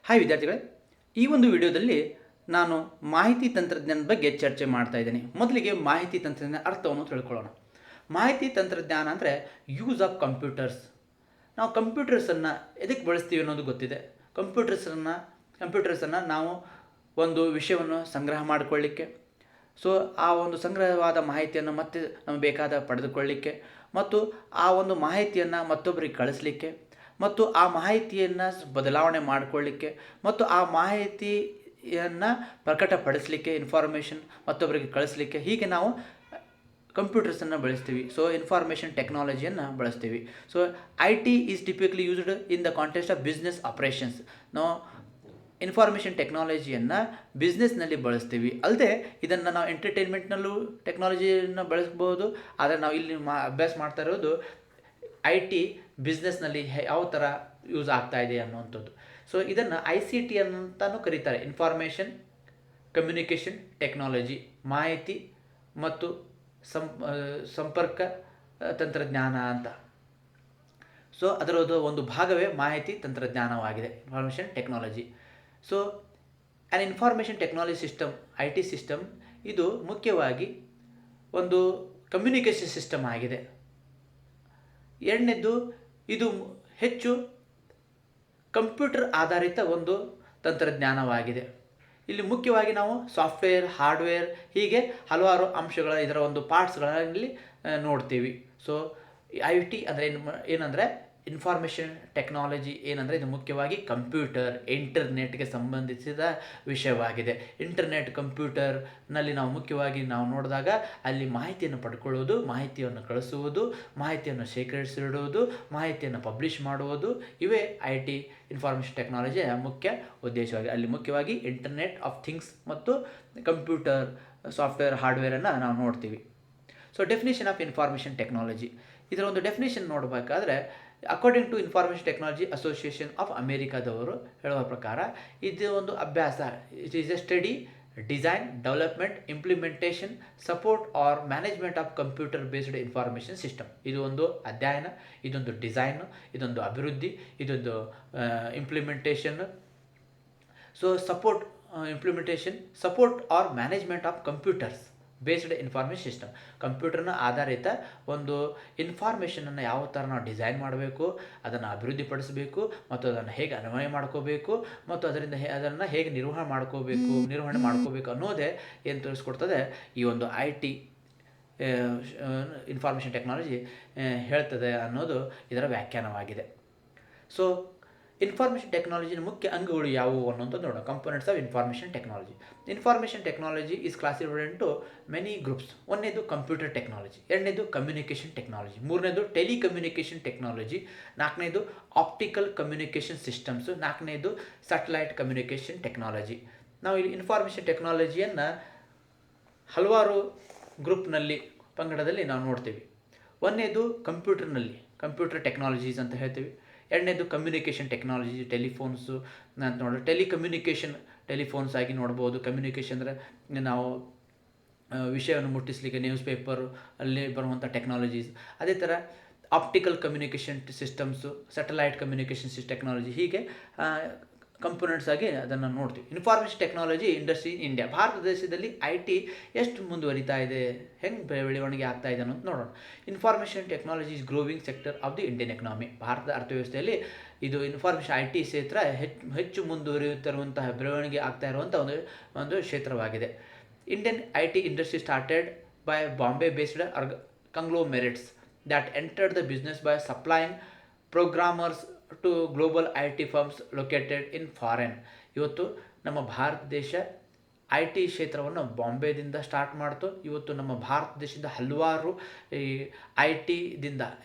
Hi ವಿದ್ಯಾರ್ಥಿಗಳೇ, ಈ ಒಂದು ವಿಡಿಯೋದಲ್ಲಿ ನಾನು ಮಾಹಿತಿ ತಂತ್ರಜ್ಞಾನದ ಬಗ್ಗೆ ಚರ್ಚೆ ಮಾಡ್ತಾ ಇದ್ದೀನಿ. ಮೊದಲಿಗೆ ಮಾಹಿತಿ ತಂತ್ರಜ್ಞಾನ ಅರ್ಥವನ್ನು ತಿಳ್ಕೊಳ್ಳೋಣ. ಮಾಹಿತಿ ತಂತ್ರಜ್ಞಾನ ಅಂದರೆ ಯೂಸ್ ಆಫ್ ಕಂಪ್ಯೂಟರ್ಸ್. ನಾವು ಕಂಪ್ಯೂಟರ್ಸನ್ನು ಎದಕ್ಕೆ ಬಳಸ್ತೀವಿ ಅನ್ನೋದು ಗೊತ್ತಿದೆ. ಕಂಪ್ಯೂಟರ್ಸನ್ನು ನಾವು ಒಂದು ವಿಷಯವನ್ನು ಸಂಗ್ರಹ ಮಾಡಿಕೊಳ್ಳಿಕ್ಕೆ, ಸೊ ಆ ಒಂದು ಸಂಗ್ರಹವಾದ ಮಾಹಿತಿಯನ್ನು ಮತ್ತೆ ನಮಗೆ ಬೇಕಾದ ಪಡೆದುಕೊಳ್ಳಿಕ್ಕೆ, ಮತ್ತು ಆ ಒಂದು ಮಾಹಿತಿಯನ್ನು ಮತ್ತೊಬ್ಬರಿಗೆ ಕಳಿಸ್ಲಿಕ್ಕೆ, ಮತ್ತು ಆ ಮಾಹಿತಿಯನ್ನು ಬದಲಾವಣೆ ಮಾಡಿಕೊಳ್ಳಿಕ್ಕೆ, ಮತ್ತು ಆ ಮಾಹಿತಿಯನ್ನು ಪ್ರಕಟಪಡಿಸಲಿಕ್ಕೆ, ಇನ್ಫಾರ್ಮೇಷನ್ ಮತ್ತೊಬ್ಬರಿಗೆ ಕಳಿಸ್ಲಿಕ್ಕೆ, ಹೀಗೆ ನಾವು ಕಂಪ್ಯೂಟರ್ಸನ್ನು ಬಳಸ್ತೀವಿ. ಸೊ ಇನ್ಫಾರ್ಮೇಷನ್ ಟೆಕ್ನಾಲಜಿಯನ್ನು ಬಳಸ್ತೀವಿ. So IT is typically used in the context of business operations. ನಾವು ಇನ್ಫಾರ್ಮೇಷನ್ ಟೆಕ್ನಾಲಜಿಯನ್ನು ಬಿಸ್ನೆಸ್ನಲ್ಲಿ ಬಳಸ್ತೀವಿ. ಅಲ್ಲದೆ ಇದನ್ನು ನಾವು ಎಂಟರ್ಟೈನ್ಮೆಂಟ್ನಲ್ಲೂ ಟೆಕ್ನಾಲಜಿಯನ್ನು ಬಳಸ್ಬೋದು. ಆದರೆ ನಾವು ಇಲ್ಲಿ ಅಭ್ಯಾಸ ಮಾಡ್ತಾ ಇರೋದು IT ಬಿಸ್ನೆಸ್ನಲ್ಲಿ ಯಾವ ಥರ ಯೂಸ್ ಆಗ್ತಾ ಇದೆ ಅನ್ನುವಂಥದ್ದು. ಸೊ ಇದನ್ನು ICT ಅಂತಲೂ ಕರೀತಾರೆ. ಇನ್ಫಾರ್ಮೇಷನ್ ಕಮ್ಯುನಿಕೇಷನ್ ಟೆಕ್ನಾಲಜಿ, ಮಾಹಿತಿ ಮತ್ತು ಸಂಪರ್ಕ ತಂತ್ರಜ್ಞಾನ ಅಂತ. ಸೊ ಅದರದ್ದು ಒಂದು ಭಾಗವೇ ಮಾಹಿತಿ ತಂತ್ರಜ್ಞಾನವಾಗಿದೆ, information technology. So an information technology system, IT system, ಇದು ಮುಖ್ಯವಾಗಿ ಒಂದು ಕಮ್ಯುನಿಕೇಷನ್ ಸಿಸ್ಟಮ್ ಆಗಿದೆ. ಎರಡನೇದು, ಇದು ಹೆಚ್ಚು ಕಂಪ್ಯೂಟರ್ ಆಧಾರಿತ ಒಂದು ತಂತ್ರಜ್ಞಾನವಾಗಿದೆ. ಇಲ್ಲಿ ಮುಖ್ಯವಾಗಿ ನಾವು ಸಾಫ್ಟ್ವೇರ್, ಹಾರ್ಡ್ವೇರ್, ಹೀಗೆ ಹಲವಾರು ಅಂಶಗಳ ಇದರ ಒಂದು ಪಾರ್ಟ್ಸ್ಗಳಲ್ಲಿ ನೋಡ್ತೀವಿ. ಸೊ IT ಅಂದರೆ ಏನಂದರೆ ಇನ್ಫಾರ್ಮೇಷನ್ ಟೆಕ್ನಾಲಜಿ ಏನಂದರೆ ಇದು ಮುಖ್ಯವಾಗಿ ಕಂಪ್ಯೂಟರ್, ಇಂಟರ್ನೆಟ್ಗೆ ಸಂಬಂಧಿಸಿದ ವಿಷಯವಾಗಿದೆ. ಇಂಟರ್ನೆಟ್, ಕಂಪ್ಯೂಟರ್ನಲ್ಲಿ ನಾವು ಮುಖ್ಯವಾಗಿ ನಾವು ನೋಡಿದಾಗ ಅಲ್ಲಿ ಮಾಹಿತಿಯನ್ನು ಪಡ್ಕೊಳ್ಳೋದು, ಮಾಹಿತಿಯನ್ನು ಕಳಿಸುವುದು, ಮಾಹಿತಿಯನ್ನು ಶೇಖರಿಸಿಡುವುದು, ಮಾಹಿತಿಯನ್ನು ಪಬ್ಲಿಷ್ ಮಾಡುವುದು, ಇವೇ IT ಇನ್ಫಾರ್ಮೇಷನ್ ಟೆಕ್ನಾಲಜಿಯ ಮುಖ್ಯ ಉದ್ದೇಶವಾಗಿದೆ. ಅಲ್ಲಿ ಮುಖ್ಯವಾಗಿ ಇಂಟರ್ನೆಟ್ ಆಫ್ ಥಿಂಗ್ಸ್ ಮತ್ತು ಕಂಪ್ಯೂಟರ್, ಸಾಫ್ಟ್ವೇರ್, ಹಾರ್ಡ್ವೇರನ್ನು ನಾವು ನೋಡ್ತೀವಿ. So definition of information technology, ಇದರ ಒಂದು ಡೆಫಿನೇಷನ್ ನೋಡಬೇಕಾದ್ರೆ according to information technology association of ಅಮೇರಿಕಾದವರು ಹೇಳುವ ಪ್ರಕಾರ ಇದು ಒಂದು ಅಭ್ಯಾಸ. It is a study, design, development, implementation, support or management of computer based information system. ಇದು ಒಂದು ಅಧ್ಯಯನ, ಇದೊಂದು ಡಿಸೈನ್, ಇದೊಂದು ಅಭಿವೃದ್ಧಿ, ಇದೊಂದು implementation. So implementation, support or management of computers based information system. ಕಂಪ್ಯೂಟರ್ನ ಆಧಾರಿತ ಒಂದು ಇನ್ಫಾರ್ಮೇಷನನ್ನು ಯಾವ ಥರ ನಾವು ಡಿಸೈನ್ ಮಾಡಬೇಕು, ಅದನ್ನು ಅಭಿವೃದ್ಧಿಪಡಿಸಬೇಕು, ಮತ್ತು ಅದನ್ನು ಹೇಗೆ ಅನ್ವಯ ಮಾಡ್ಕೋಬೇಕು, ಮತ್ತು ಅದನ್ನು ಹೇಗೆ ನಿರ್ವಹಣೆ ಮಾಡ್ಕೋಬೇಕು ಅನ್ನೋದೇ ಏನು ತಿಳಿಸ್ಕೊಡ್ತದೆ ಈ ಒಂದು IT ಇನ್ಫಾರ್ಮೇಷನ್ ಟೆಕ್ನಾಲಜಿ ಹೇಳ್ತದೆ ಅನ್ನೋದು ಇದರ ವ್ಯಾಖ್ಯಾನವಾಗಿದೆ. ಸೊ ಇನ್ಫಾರ್ಮೇಷನ್ ಟೆಕ್ನಾಲಜಿನ ಮುಖ್ಯ ಅಂಗಗಳು ಯಾವುವು ಅನ್ನೋದು ನೋಡೋಣ. Components of information technology. Information technology is classified into many groups. ಒಂದನೇದು ಕಂಪ್ಯೂಟರ್ ಟೆಕ್ನಾಲಜಿ, ಎರಡನೇದು ಕಮ್ಯುನಿಕೇಷನ್ ಟೆಕ್ನಾಲಜಿ, ಮೂರನೇದು ಟೆಲಿಕಮ್ಯುನಿಕೇಷನ್ ಟೆಕ್ನಾಲಜಿ, ನಾಲ್ಕನೇದು ಆಪ್ಟಿಕಲ್ ಕಮ್ಯುನಿಕೇಷನ್ ಸಿಸ್ಟಮ್ಸು, ನಾಲ್ಕನೇದು ಸ್ಯಾಟಲೈಟ್ ಕಮ್ಯುನಿಕೇಷನ್ ಟೆಕ್ನಾಲಜಿ. ನಾವು ಇಲ್ಲಿ ಇನ್ಫಾರ್ಮೇಷನ್ ಟೆಕ್ನಾಲಜಿಯನ್ನು ಹಲವಾರು ಗ್ರೂಪ್ನಲ್ಲಿ ಪಂಗಡದಲ್ಲಿ ನಾವು ನೋಡ್ತೀವಿ. ಒಂದನೇದು ಕಂಪ್ಯೂಟರ್ ಟೆಕ್ನಾಲಜೀಸ್ ಅಂತ ಹೇಳ್ತೀವಿ. ಎರಡನೇದು ಕಮ್ಯುನಿಕೇಷನ್ ಟೆಕ್ನಾಲಜಿ, ಟೆಲಿಫೋನ್ಸು ಅಂತ ನೋಡಿದ್ರೆ ಟೆಲಿಫೋನ್ಸ್ ಆಗಿ ನೋಡ್ಬೋದು. ಕಮ್ಯುನಿಕೇಷನ್ ಅಂದರೆ ನಾವು ವಿಷಯವನ್ನು ಮುಟ್ಟಿಸಲಿಕ್ಕೆ ನ್ಯೂಸ್ ಪೇಪರು ಅಲ್ಲಿ ಬರುವಂಥ ಟೆಕ್ನಾಲಜೀಸ್. ಅದೇ ಥರ optical communication systems, satellite communication technology, ಹೀಗೆ ಕಂಪೋನೆಂಟ್ಸ್ ಆಗಿ ಅದನ್ನು ನೋಡ್ತೀವಿ. Information technology industry in India. Bharat ದೇಶದಲ್ಲಿ IT ಎಷ್ಟು ಮುಂದುವರಿತಾ ಇದೆ, ಹೆಂಗೆ ಬೆಳವಣಿಗೆ ಆಗ್ತಾ ಇದೆ ಅನ್ನೋದು ನೋಡೋಣ. Information technology is growing sector of the Indian economy. ಭಾರತದ ಅರ್ಥವ್ಯವಸ್ಥೆಯಲ್ಲಿ ಇದು ಇನ್ಫಾರ್ಮೇಷನ್ IT ಕ್ಷೇತ್ರ ಹೆಚ್ಚು ಮುಂದುವರಿಯುತ್ತಿರುವಂತಹ, ಬೆಳವಣಿಗೆ ಆಗ್ತಾ ಇರುವಂಥ ಒಂದು ಕ್ಷೇತ್ರವಾಗಿದೆ. Indian IT industry started by Bombay based conglomerates that entered the business by supplying programmers to global IT firms located in foreign. ಇವತ್ತು ನಮ್ಮ ಭಾರತ ದೇಶ IT ಕ್ಷೇತ್ರವನ್ನು ಬಾಂಬೆದಿಂದ ಸ್ಟಾರ್ಟ್ ಮಾಡ್ತು. ಇವತ್ತು ನಮ್ಮ ಭಾರತ ದೇಶದಿಂದ ಹಲವಾರು ಈ IT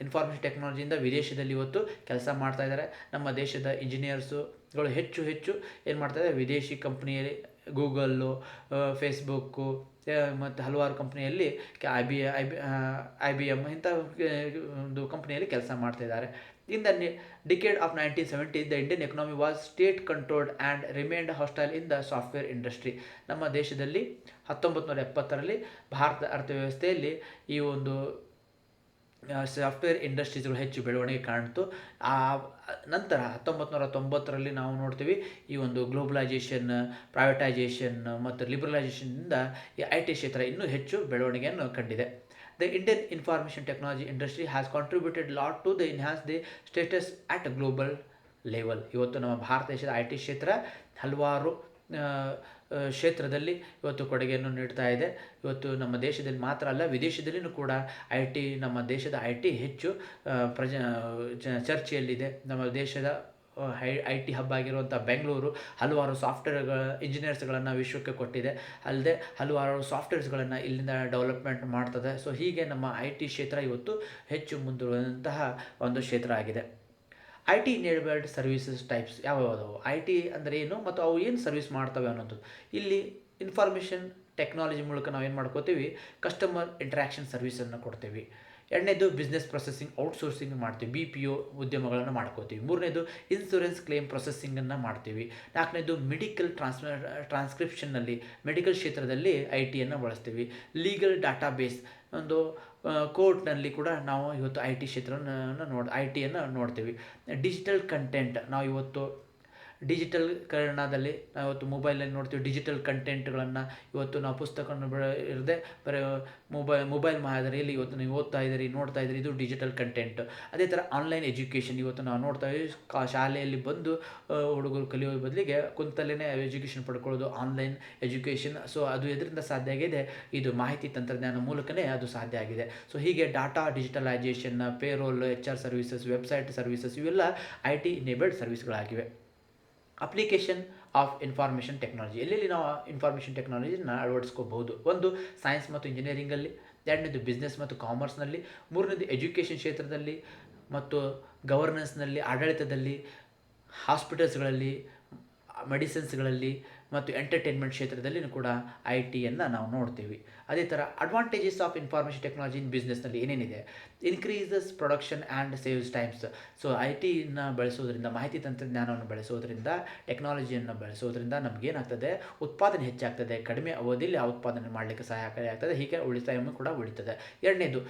ಇನ್ಫಾರ್ಮೇಷನ್ ಟೆಕ್ನಾಲಜಿಯಿಂದ ವಿದೇಶದಲ್ಲಿ ಇವತ್ತು ಕೆಲಸ ಮಾಡ್ತಾ ಇದ್ದಾರೆ. ನಮ್ಮ ದೇಶದ ಇಂಜಿನಿಯರ್ಸುಗಳು ಹೆಚ್ಚು ಏನು ಮಾಡ್ತಾಯಿದ್ದಾರೆ, ವಿದೇಶಿ ಕಂಪ್ನಿಯಲ್ಲಿ ಗೂಗಲ್ಲು, ಫೇಸ್ಬುಕ್ಕು ಮತ್ತು ಹಲವಾರು ಕಂಪ್ನಿಯಲ್ಲಿ IBM ಇಂಥ ಒಂದು ಕಂಪ್ನಿಯಲ್ಲಿ ಕೆಲಸ ಮಾಡ್ತಾಯಿದ್ದಾರೆ. In the decade of 1970, the Indian economy was state controlled and remained hostile in the software industry. ನಮ್ಮ ದೇಶದಲ್ಲಿ 1970ರಲ್ಲಿ ಭಾರತ ಅರ್ಥವ್ಯವಸ್ಥೆಯಲ್ಲಿ ಈ ಒಂದು ಸಾಫ್ಟ್ವೇರ್ ಇಂಡಸ್ಟ್ರೀಸ್ಗಳು ಹೆಚ್ಚು ಬೆಳವಣಿಗೆ ಕಾಣ್ತು. ಆ ನಂತರ 1990ರಲ್ಲಿ ನಾವು ನೋಡ್ತೀವಿ ಈ ಒಂದು ಗ್ಲೋಬಲೈಜೇಷನ್, ಪ್ರೈವೇಟೈಜೇಷನ್ ಮತ್ತು ಲಿಬರಲೈಜೇಷನ್ನಿಂದ ಈ ಐ ಟಿ ಕ್ಷೇತ್ರ ಇನ್ನೂ ಹೆಚ್ಚು ಬೆಳವಣಿಗೆಯನ್ನು ಕಂಡಿದೆ. The Indian information technology industry has contributed lot to the enhance the status at global level. ಇವತ್ತು ನಮ್ಮ ಭಾರತ ದೇಶದ ಐ ಟಿ ಕ್ಷೇತ್ರ ಹಲವಾರು ಕ್ಷೇತ್ರದಲ್ಲಿ ಇವತ್ತು ಕೊಡುಗೆಯನ್ನು ನೀಡ್ತಾ ಇದೆ. ಇವತ್ತು ನಮ್ಮ ದೇಶದಲ್ಲಿ ಮಾತ್ರ ಅಲ್ಲ, ವಿದೇಶದಲ್ಲಿಯೂ ಕೂಡ ನಮ್ಮ ದೇಶದ ಐ ಟಿ ಹೆಚ್ಚು ಚರ್ಚೆಯಲ್ಲಿದೆ. ನಮ್ಮ ದೇಶದ ಐ ಟಿ ಹಬ್ ಆಗಿರುವಂಥ ಬೆಂಗಳೂರು ಹಲವಾರು ಸಾಫ್ಟ್ವೇರ್ ಇಂಜಿನಿಯರ್ಸ್ಗಳನ್ನು ವಿಶ್ವಕ್ಕೆ ಕೊಟ್ಟಿದೆ. ಅಲ್ಲದೆ ಹಲವಾರು ಸಾಫ್ಟ್ವೇರ್ಸ್ಗಳನ್ನು ಇಲ್ಲಿಂದ ಡೆವಲಪ್ಮೆಂಟ್ ಮಾಡ್ತದೆ. ಸೊ ಹೀಗೆ ನಮ್ಮ ಐ ಟಿ ಕ್ಷೇತ್ರ ಇವತ್ತು ಹೆಚ್ಚು ಮುಂದುವರಿದಂತಹ ಒಂದು ಕ್ಷೇತ್ರ ಆಗಿದೆ. I T enabled services types ಯಾವ್ಯಾವುದು, ಐ ಟಿ ಅಂದರೆ ಏನು ಮತ್ತು ಅವು ಏನು ಸರ್ವಿಸ್ ಮಾಡ್ತವೆ ಅನ್ನೋದು. ಇಲ್ಲಿ ಇನ್ಫಾರ್ಮೇಷನ್ ಟೆಕ್ನಾಲಜಿ ಮೂಲಕ ನಾವು ಏನು ಮಾಡ್ಕೋತೀವಿ, ಕಸ್ಟಮರ್ ಇಂಟ್ರ್ಯಾಕ್ಷನ್ ಸರ್ವಿಸನ್ನು ಕೊಡ್ತೀವಿ. ಎರಡನೇದು ಬಿಸ್ನೆಸ್ ಪ್ರೊಸೆಸಿಂಗ್ ಔಟ್ಸೋರ್ಸಿಂಗ್ ಮಾಡ್ತೀವಿ, ಬಿ ಪಿ ಒ ಉದ್ಯಮಗಳನ್ನು ಮಾಡ್ಕೋತೀವಿ. ಮೂರನೇದು ಇನ್ಶೂರೆನ್ಸ್ ಕ್ಲೇಮ್ ಪ್ರೊಸೆಸಿಂಗನ್ನು ಮಾಡ್ತೀವಿ. ನಾಲ್ಕನೇದು ಮೆಡಿಕಲ್ ಟ್ರಾನ್ಸ್ಕ್ರಿಪ್ಷನ್ನಲ್ಲಿ ಮೆಡಿಕಲ್ ಕ್ಷೇತ್ರದಲ್ಲಿ ಐ ಟಿಯನ್ನು ಬಳಸ್ತೀವಿ. ಲೀಗಲ್ ಡಾಟಾಬೇಸ್ ಒಂದು ಕೋರ್ಟ್ನಲ್ಲಿ ಕೂಡ ನಾವು ಇವತ್ತು ಐ ಟಿ ಕ್ಷೇತ್ರವನ್ನು ಐ ಟಿಯನ್ನು ನೋಡ್ತೀವಿ. ಡಿಜಿಟಲ್ ಕಂಟೆಂಟ್ ನಾವು ಇವತ್ತು ಡಿಜಿಟಲ್ ಕನ್ನಡದಲ್ಲಿ ನಾವು ಇವತ್ತು ಮೊಬೈಲಲ್ಲಿ ನೋಡ್ತೀವಿ. ಡಿಜಿಟಲ್ ಕಂಟೆಂಟ್ಗಳನ್ನು ಇವತ್ತು ನಾವು ಪುಸ್ತಕವನ್ನು ಇರದೆ ಬರೀ ಮೊಬೈಲ್ ಮಾದರಿಯಲ್ಲಿ ಇವತ್ತು ನೀವು ಓದ್ತಾ ಇದ್ದೀರಿ, ನೋಡ್ತಾ ಇದ್ದೀರಿ, ಇದು ಡಿಜಿಟಲ್ ಕಂಟೆಂಟ್. ಅದೇ ಥರ ಆನ್ಲೈನ್ ಎಜುಕೇಷನ್ ಇವತ್ತು ನಾವು ನೋಡ್ತಾ ಇದ್ದೀವಿ. ಶಾಲೆಯಲ್ಲಿ ಬಂದು ಹುಡುಗರು ಕಲಿಯೋ ಬದಲಿಗೆ ಕುಂತಲ್ಲೇ ಎಜುಕೇಷನ್ ಪಡ್ಕೊಳ್ಳೋದು ಆನ್ಲೈನ್ ಎಜುಕೇಷನ್. ಸೊ ಅದು ಇದರಿಂದ ಸಾಧ್ಯ ಆಗಿದೆ, ಇದು ಮಾಹಿತಿ ತಂತ್ರಜ್ಞಾನ ಮೂಲಕವೇ ಅದು ಸಾಧ್ಯ ಆಗಿದೆ. ಸೊ ಹೀಗೆ data digitalisation, payroll, H R services, website services ಇವೆಲ್ಲ ಐ ಟಿ ಇನೇಬಲ್ಡ್ ಸರ್ವಿಸ್ಗಳಾಗಿವೆ. ಅಪ್ಲಿಕೇಶನ್ ಆಫ್ ಇನ್ಫಾರ್ಮೇಷನ್ ಟೆಕ್ನಾಲಜಿ, ಎಲ್ಲೆಲ್ಲಿ ನಾವು ಇನ್ಫಾರ್ಮೇಷನ್ ಟೆಕ್ನಾಲಜಿನ ಅಳವಡಿಸ್ಕೋಬಹುದು. ಒಂದು ಸೈನ್ಸ್ ಮತ್ತು ಇಂಜಿನಿಯರಿಂಗಲ್ಲಿ, ಎರಡನೇದು ಬಿಸ್ನೆಸ್ ಮತ್ತು ಕಾಮರ್ಸ್ನಲ್ಲಿ, ಮೂರನೇದು ಎಜುಕೇಷನ್ ಕ್ಷೇತ್ರದಲ್ಲಿ ಮತ್ತು ಗವರ್ನೆನ್ಸ್ನಲ್ಲಿ, ಆಡಳಿತದಲ್ಲಿ, ಹಾಸ್ಪಿಟಲ್ಸ್ಗಳಲ್ಲಿ, ಮೆಡಿಸಿನ್ಸ್ಗಳಲ್ಲಿ ಮತ್ತು ಎಂಟರ್ಟೈನ್ಮೆಂಟ್ ಕ್ಷೇತ್ರದಲ್ಲಿಯೂ ಕೂಡ ಐ ಟಿಯನ್ನು ನಾವು ನೋಡ್ತೀವಿ. ಅದೇ ಥರ advantages of information technology in ಬಿಸ್ನೆಸ್ನಲ್ಲಿ ಏನೇನಿದೆ, increases production and saves times. So I ಟಿಯನ್ನು ಬಳಸೋದ್ರಿಂದ, ಮಾಹಿತಿ ತಂತ್ರಜ್ಞಾನವನ್ನು ಬಳಸೋದ್ರಿಂದ, ಟೆಕ್ನಾಲಜಿಯನ್ನು ಬಳಸೋದ್ರಿಂದ ನಮಗೇನಾಗ್ತದೆ, ಉತ್ಪಾದನೆ ಹೆಚ್ಚಾಗ್ತದೆ, ಕಡಿಮೆ ಅವಧಿಯಲ್ಲಿ ಆ ಉತ್ಪಾದನೆ ಮಾಡಲಿಕ್ಕೆ ಸಹಾಯಕಾರಿಯಾಗ್ತದೆ. ಹೀಗೆ ಉಳಿತಾಯವನ್ನು ಕೂಡ ಉಳಿತದೆ. ಎರಡನೇದು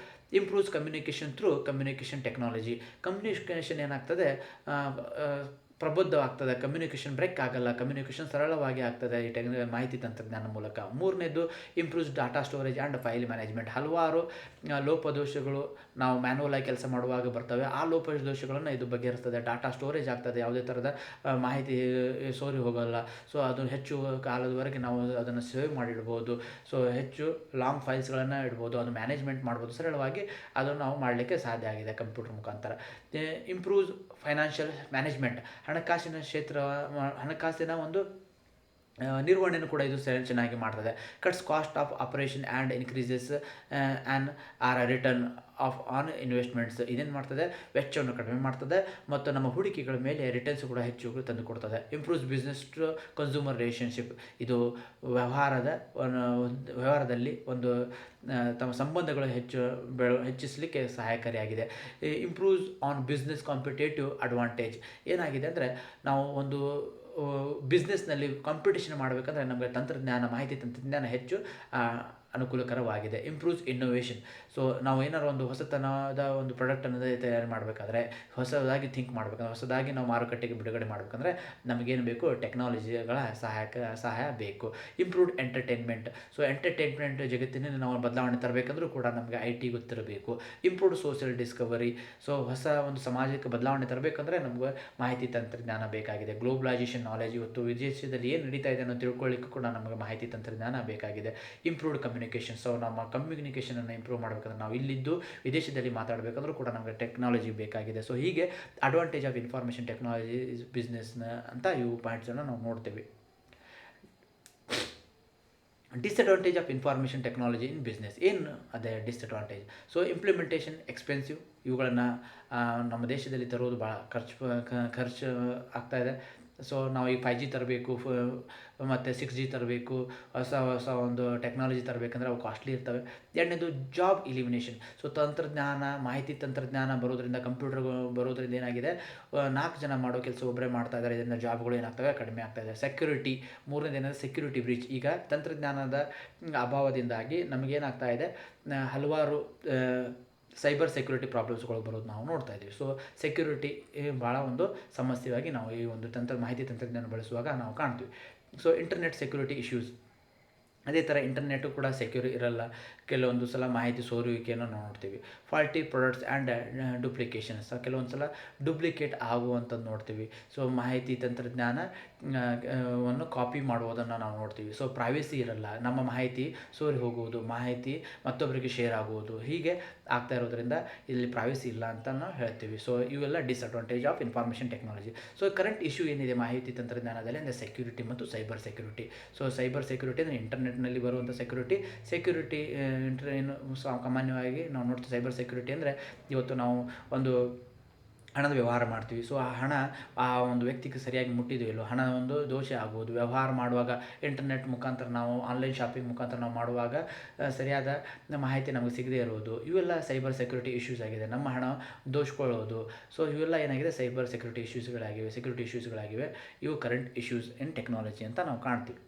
improves communication through communication technology. Communication ಏನಾಗ್ತದೆ, ಪ್ರಬುದ್ಧವಾಗ್ತದೆ, ಕಮ್ಯುನಿಕೇಷನ್ ಬ್ರೇಕ್ ಆಗಲ್ಲ, ಕಮ್ಯುನಿಕೇಷನ್ ಸರಳವಾಗಿ ಆಗ್ತದೆ ಈ ಮಾಹಿತಿ ತಂತ್ರಜ್ಞಾನ ಮೂಲಕ. ಮೂರನೇದು improves data storage and file management. ಹಲವಾರು ಲೋಪದೋಷಗಳು ನಾವು ಮ್ಯಾನ್ಯಲ್ ಆಗಿ ಕೆಲಸ ಮಾಡುವಾಗ ಬರ್ತವೆ. ಆ ಲೋಪದೋಷಗಳನ್ನು ಇದು ಬಗೆಹರಿಸ್ತದೆ. ಡಾಟಾ ಸ್ಟೋರೇಜ್ ಆಗ್ತದೆ, ಯಾವುದೇ ಥರದ ಮಾಹಿತಿ ಸೋರಿ ಹೋಗಲ್ಲ. ಸೊ ಅದು ಹೆಚ್ಚು ಕಾಲದವರೆಗೆ ನಾವು ಅದನ್ನು ಸೇವ್ ಮಾಡಿಡ್ಬೋದು. ಸೊ ಹೆಚ್ಚು ಲಾಂಗ್ ಫೈಲ್ಸ್ಗಳನ್ನು ಇಡ್ಬೋದು, ಅದು ಮ್ಯಾನೇಜ್ಮೆಂಟ್ ಮಾಡ್ಬೋದು. ಸರಳವಾಗಿ ಅದನ್ನು ನಾವು ಮಾಡಲಿಕ್ಕೆ ಸಾಧ್ಯ ಆಗಿದೆ ಕಂಪ್ಯೂಟರ್ ಮುಖಾಂತರ. ಇಂಪ್ರೂವ್ಸ್ ಫೈನಾನ್ಷಿಯಲ್ ಮ್ಯಾನೇಜ್ಮೆಂಟ್, ಹಣಕಾಸಿನ ಒಂದು ನಿರ್ವಹಣೆಯನ್ನು ಕೂಡ ಇದು ಚೆನ್ನಾಗಿ ಮಾಡ್ತದೆ. Cuts cost of operation and increases and return on investments. ಇದೇನು ಮಾಡ್ತದೆ, ವೆಚ್ಚವನ್ನು ಕಡಿಮೆ ಮಾಡ್ತದೆ ಮತ್ತು ನಮ್ಮ ಹೂಡಿಕೆಗಳ ಮೇಲೆ ರಿಟರ್ನ್ಸ್ ಕೂಡ ಹೆಚ್ಚು ತಂದು ಕೊಡ್ತದೆ. Improves business to consumer relationship. ಇದು ವ್ಯವಹಾರದಲ್ಲಿ ಒಂದು ತಮ್ಮ ಸಂಬಂಧಗಳು ಹೆಚ್ಚಿಸಲಿಕ್ಕೆ ಸಹಾಯಕಾರಿಯಾಗಿದೆ. Improves on business competitive advantage. ಏನಾಗಿದೆ ಅಂದರೆ, ನಾವು ಒಂದು ಬಿಸ್ನೆಸ್ನಲ್ಲಿ ಕಾಂಪಿಟೇಷನ್ ಮಾಡಬೇಕಂದ್ರೆ ನಮಗೆ ಮಾಹಿತಿ ತಂತ್ರಜ್ಞಾನ ಹೆಚ್ಚು ಅನುಕೂಲಕರವಾಗಿದೆ. Improves innovation. ಸೊ ನಾವು ಏನಾರು ಒಂದು ಹೊಸತನದ ಒಂದು ಪ್ರಾಡಕ್ಟನ್ನು ತಯಾರು ಮಾಡಬೇಕಾದ್ರೆ, ಹೊಸದಾಗಿ ಥಿಂಕ್ ಮಾಡಬೇಕಂದ್ರೆ, ಹೊಸದಾಗಿ ನಾವು ಮಾರುಕಟ್ಟೆಗೆ ಬಿಡುಗಡೆ ಮಾಡಬೇಕಂದ್ರೆ ನಮಗೇನು ಬೇಕು, ಟೆಕ್ನಾಲಜಿಗಳ ಸಹಾಯ ಬೇಕು. Improved entertainment. ಸೊ ಎಂಟರ್ಟೈನ್ಮೆಂಟ್ ಜಗತ್ತಿನಲ್ಲಿ ನಾವು ಬದಲಾವಣೆ ತರಬೇಕಂದ್ರೂ ಕೂಡ ನಮಗೆ ಐ ಟಿ ಗೊತ್ತಿರಬೇಕು. Improved social Discovery. ಸೊ ಹೊಸ ಒಂದು ಸಮಾಜಕ್ಕೆ ಬದಲಾವಣೆ ತರಬೇಕಂದ್ರೆ ನಮಗೆ ಮಾಹಿತಿ ತಂತ್ರಜ್ಞಾನ ಬೇಕಾಗಿದೆ. ಗ್ಲೋಬಲೈಜೇಷನ್ ನಾಲೆಜ್. ಇವತ್ತು ವಿದೇಶದಲ್ಲಿ ಏನು ನಡೀತಾ ಇದೆ ಅನ್ನೋ ತಿಳ್ಕೊಳ್ಳಿಕ್ಕೂ ಕೂಡ ನಮಗೆ ಮಾಹಿತಿ ತಂತ್ರಜ್ಞಾನ ಬೇಕಾಗಿದೆ. Improved communication. ಸೊ ನಮ್ಮ ಕಮ್ಯುನಿಕೇಷನನ್ನು ಇಂಪ್ರೂವ್ ಮಾಡಬೇಕಂದ್ರೆ, ನಾವು ಇಲ್ಲಿದ್ದು ವಿದೇಶದಲ್ಲಿ ಮಾತಾಡಬೇಕಂದ್ರೂ ಕೂಡ ನಮಗೆ ಟೆಕ್ನಾಲಜಿ ಬೇಕಾಗಿದೆ. ಸೊ ಹೀಗೆ ಅಡ್ವಾಂಟೇಜ್ ಆಫ್ ಇನ್ಫಾರ್ಮೇಷನ್ ಟೆಕ್ನಾಲಜಿ ಬಿಸ್ನೆಸ್ನ ಅಂತ ಇವು ಪಾಯಿಂಟ್ಸನ್ನು ನಾವು ನೋಡ್ತೇವೆ. Disadvantage of information technology in business. ಏನು ಅದೇ ಡಿಸ್ಅಡ್ವಾಂಟೇಜ್? So implementation expensive. ಇವುಗಳನ್ನು ನಮ್ಮ ದೇಶದಲ್ಲಿ ತರೋದು ಭಾಳ ಖರ್ಚು ಆಗ್ತಾಯಿದೆ. ಸೊ ನಾವು ಈ 5G ತರಬೇಕು ಮತ್ತು 6G ತರಬೇಕು, ಹೊಸ ಒಂದು ಟೆಕ್ನಾಲಜಿ ತರಬೇಕಂದ್ರೆ ಅವು ಕಾಸ್ಟ್ಲಿ ಇರ್ತವೆ. ಎರಡನೇದು ಜಾಬ್ ಇಲಿಮಿನೇಷನ್. ಸೊ ಮಾಹಿತಿ ತಂತ್ರಜ್ಞಾನ ಬರೋದ್ರಿಂದ, ಕಂಪ್ಯೂಟರ್ ಬರೋದ್ರಿಂದ ಏನಾಗಿದೆ, 4 ಜನ ಮಾಡೋ ಕೆಲಸ ಒಬ್ಬರೇ ಮಾಡ್ತಾ ಇದ್ದಾರೆ. ಇದರಿಂದ ಜಾಬ್ಗಳು ಏನಾಗ್ತವೆ, ಕಡಿಮೆ ಆಗ್ತಾಯಿದೆ. ಸೆಕ್ಯೂರಿಟಿ. ಮೂರನೇದು ಏನಂದರೆ ಸೆಕ್ಯೂರಿಟಿ ಬ್ರೀಚ್. ಈಗ ತಂತ್ರಜ್ಞಾನದ ಅಭಾವದಿಂದಾಗಿ ನಮಗೇನಾಗ್ತಾ ಇದೆ, ಹಲವಾರು ಸೈಬರ್ ಸೆಕ್ಯುರಿಟಿ ಪ್ರಾಬ್ಲಮ್ಸ್ಗಳು ಬರೋದು ನಾವು ನೋಡ್ತಾ ಇದ್ದೀವಿ. ಸೊ ಸೆಕ್ಯುರಿಟಿ ಭಾಳ ಒಂದು ಸಮಸ್ಯೆಯಾಗಿ ನಾವು ಈ ಒಂದು ಮಾಹಿತಿ ತಂತ್ರಜ್ಞಾನ ಬಳಸುವಾಗ ನಾವು ಕಾಣ್ತೀವಿ. ಸೊ ಇಂಟರ್ನೆಟ್ ಸೆಕ್ಯುರಿಟಿ ಇಶ್ಯೂಸ್, ಅದೇ ಥರ ಇಂಟರ್ನೆಟ್ಟು ಕೂಡ ಸೆಕ್ಯೂರ್ ಇರಲ್ಲ. ಕೆಲವೊಂದು ಸಲ ಮಾಹಿತಿ ಸೋರುವಿಕೆಯನ್ನು ನೋಡ್ತೀವಿ. ಫಾಲ್ಟಿ ಪ್ರಾಡಕ್ಟ್ಸ್ ಆ್ಯಂಡ್ ಡುಪ್ಲಿಕೇಶನ್ಸ್, ಕೆಲವೊಂದು ಸಲ ಡುಪ್ಲಿಕೇಟ್ ಆಗುವಂಥದ್ದು ನೋಡ್ತೀವಿ. ಸೊ ಮಾಹಿತಿ ತಂತ್ರಜ್ಞಾನ ವನ್ನು ಕಾಪಿ ಮಾಡುವುದನ್ನು ನಾವು ನೋಡ್ತೀವಿ. ಸೊ ಪ್ರೈವೇಸಿ ಇರಲ್ಲ, ನಮ್ಮ ಮಾಹಿತಿ ಸೋರಿ ಹೋಗುವುದು, ಮಾಹಿತಿ ಮತ್ತೊಬ್ಬರಿಗೆ ಶೇರ್ ಆಗುವುದು, ಹೀಗೆ ಆಗ್ತಾ ಇರೋದ್ರಿಂದ ಇಲ್ಲಿ ಪ್ರೈವೇಸಿ ಇಲ್ಲ ಅಂತ ನಾವು ಹೇಳ್ತೀವಿ. ಸೊ ಇವೆಲ್ಲ disadvantage of information technology. So current issue ಏನಿದೆ ಮಾಹಿತಿ ತಂತ್ರಜ್ಞಾನದಲ್ಲಿ ಅಂದರೆ ಸೆಕ್ಯೂರಿಟಿ ಮತ್ತು cyber security. So cyber security ಅಂದರೆ ಇಂಟರ್ನೆಟ್ನಲ್ಲಿ ಬರುವಂಥ ಸೆಕ್ಯೂರಿಟಿ ಏನು ಸಾಮಾನ್ಯವಾಗಿ ನಾವು ನೋಡ್ತೀವಿ. ಸೈಬರ್ ಸೆಕ್ಯೂರಿಟಿ ಅಂದರೆ ಇವತ್ತು ನಾವು ಒಂದು ಹಣದ ವ್ಯವಹಾರ ಮಾಡ್ತೀವಿ. ಸೊ ಆ ಹಣ ಆ ಒಂದು ವ್ಯಕ್ತಿಗೆ ಸರಿಯಾಗಿ ಮುಟ್ಟಿದೆಯೋ ಇಲ್ಲೋ, ಹಣ ಒಂದು ದೋಷ ಆಗ್ಬೋದು. ವ್ಯವಹಾರ ಮಾಡುವಾಗ ಇಂಟರ್ನೆಟ್ ಮುಖಾಂತರ ನಾವು ಆನ್ಲೈನ್ ಶಾಪಿಂಗ್ ಮುಖಾಂತರ ನಾವು ಮಾಡುವಾಗ ಸರಿಯಾದ ಮಾಹಿತಿ ನಮಗೆ ಸಿಗದೇ ಇರುವುದು, ಇವೆಲ್ಲ ಸೈಬರ್ ಸೆಕ್ಯೂರಿಟಿ ಇಶ್ಯೂಸ್ ಆಗಿದೆ. ನಮ್ಮ ಹಣ ದೋಚ್ಕೊಳ್ಳೋದು, ಸೊ ಇವೆಲ್ಲ ಏನಾಗಿದೆ ಸೈಬರ್ ಸೆಕ್ಯೂರಿಟಿ ಇಶ್ಯೂಸ್ಗಳಾಗಿವೆ. ಇವು ಕರೆಂಟ್ ಇಶ್ಯೂಸ್ ಇನ್ ಟೆಕ್ನಾಲಜಿ ಅಂತ ನಾವು ಕಾಣ್ತೀವಿ.